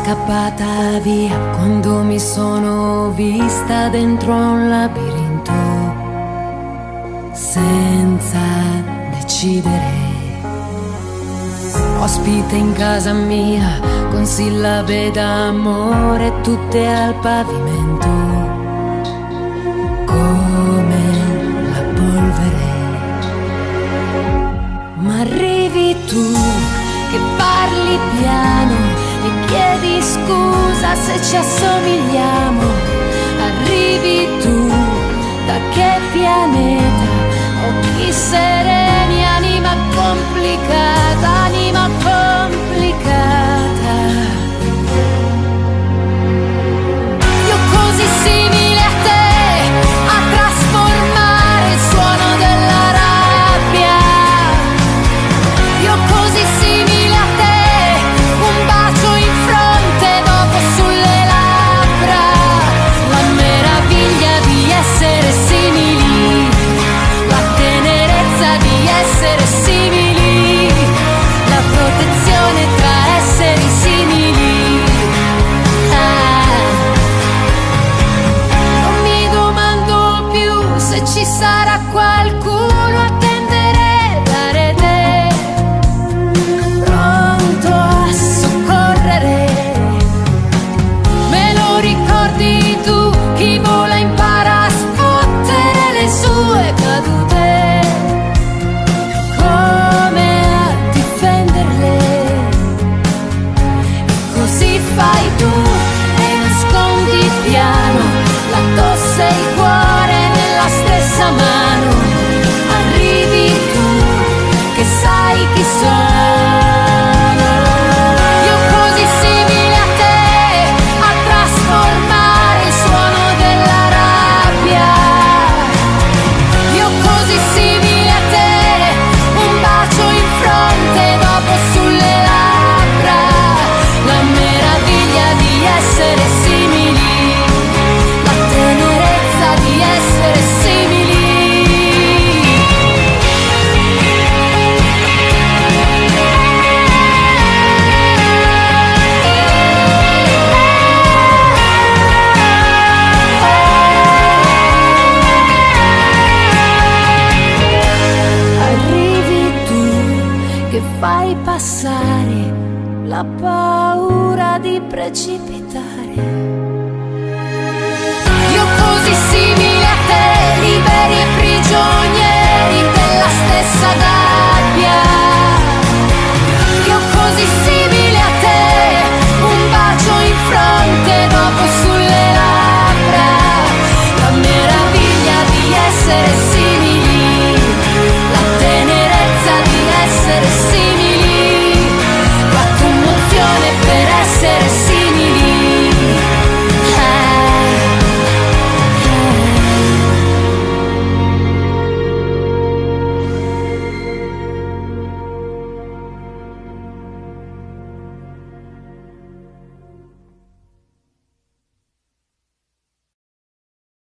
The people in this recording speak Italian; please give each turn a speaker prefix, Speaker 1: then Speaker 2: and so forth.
Speaker 1: scappata via quando mi sono vista dentro un labirinto senza decidere. Ospite in casa mia con sillabe d'amore tutte al pavimento come la polvere. Ma arrivi tu che parli piano e chiedi scusa se ci assomigliamo. Arrivi tu, da che pianeta? Occhi sereni, anima complicata, anima complicata. Io così simile a te, a trasformare il suono della rabbia. Io così simile a te, un bacio in fronte, dopo sulle labbra. La meraviglia di essere simili, la tenerezza di essere simili, la protezione tra esseri simili. Non mi domando più se ci sarà qualcuno a tendere la rete, pronto a soccorrere. Me lo ricordi tu, chi vola impara a sfottere le sue cadute, come a difenderle. E così fai tu e nascondi piano la tosse e il cuore nella stessa mano. Arrivi tu che sai chi sono. Io così simile a te, a trasformare il suono della rabbia. Io così simile a te, un bacio in fronte, dopo sulle labbra. La meraviglia di essere simili, la tenerezza di essere simili. Arrivi tu che fai passare la paura di precipitare. Io così simile a te, liberi e prigionieri.